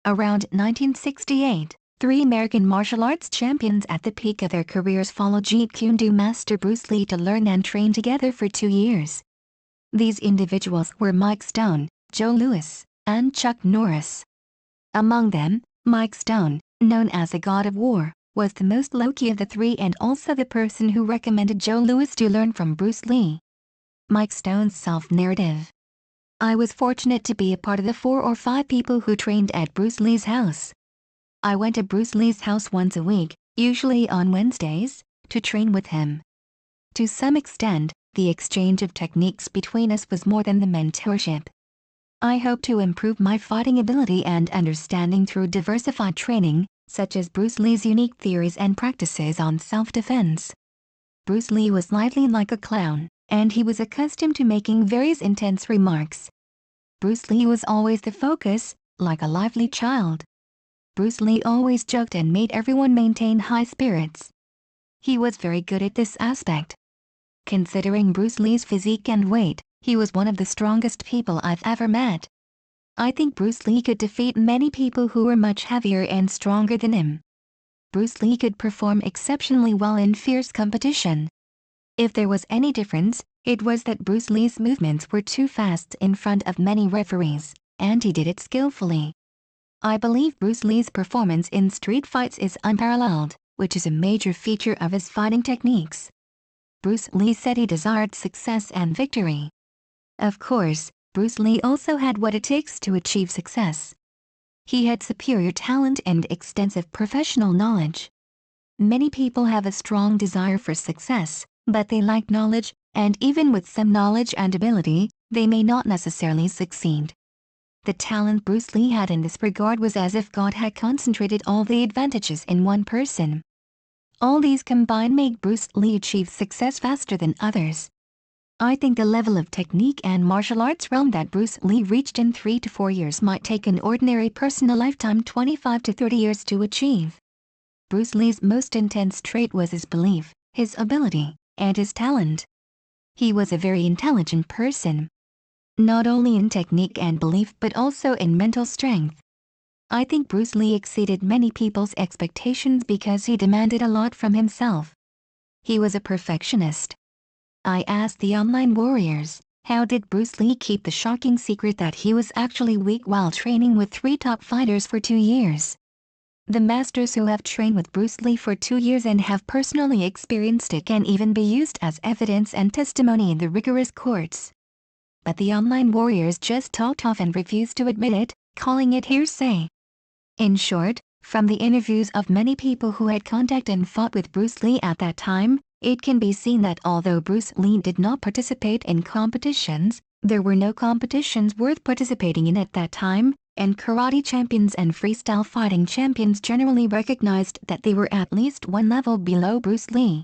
Around 1968, three American martial arts champions at the peak of their careers followed Jeet Kune Do master Bruce Lee to learn and train together for 2 years. These individuals were Mike Stone, Joe Louis, and Chuck Norris. Among them, Mike Stone, known as the God of War, was the most low-key of the three and also the person who recommended Joe Louis to learn from Bruce Lee. Mike Stone's self-narrative. I was fortunate to be a part of the 4 or 5 people who trained at Bruce Lee's house. I went to Bruce Lee's house once a week, usually on Wednesdays, to train with him. To some extent, the exchange of techniques between us was more than the mentorship. I hope to improve my fighting ability and understanding through diversified training, such as Bruce Lee's unique theories and practices on self-defense. Bruce Lee was lively like a clown, and he was accustomed to making various intense remarks. Bruce Lee was always the focus, like a lively child. Bruce Lee always joked and made everyone maintain high spirits. He was very good at this aspect. Considering Bruce Lee's physique and weight, he was one of the strongest people I've ever met. I think Bruce Lee could defeat many people who were much heavier and stronger than him. Bruce Lee could perform exceptionally well in fierce competition. If there was any difference, it was that Bruce Lee's movements were too fast in front of many referees, and he did it skillfully. I believe Bruce Lee's performance in street fights is unparalleled, which is a major feature of his fighting techniques. Bruce Lee said he desired success and victory. Of course, Bruce Lee also had what it takes to achieve success. He had superior talent and extensive professional knowledge. Many people have a strong desire for success, but they lack knowledge, and even with some knowledge and ability, they may not necessarily succeed. The talent Bruce Lee had in this regard was as if God had concentrated all the advantages in one person. All these combined make Bruce Lee achieve success faster than others. I think the level of technique and martial arts realm that Bruce Lee reached in 3 to 4 years might take an ordinary person a lifetime 25 to 30 years to achieve. Bruce Lee's most intense trait was his belief, his ability, and his talent. He was a very intelligent person. Not only in technique and belief but also in mental strength. I think Bruce Lee exceeded many people's expectations because he demanded a lot from himself. He was a perfectionist. I asked the online warriors, how did Bruce Lee keep the shocking secret that he was actually weak while training with 3 top fighters for 2 years? The masters who have trained with Bruce Lee for 2 years and have personally experienced it can even be used as evidence and testimony in the rigorous courts. But the online warriors just talked off and refused to admit it, calling it hearsay. In short, from the interviews of many people who had contact and fought with Bruce Lee at that time, it can be seen that although Bruce Lee did not participate in competitions, there were no competitions worth participating in at that time, and karate champions and freestyle fighting champions generally recognized that they were at least one level below Bruce Lee.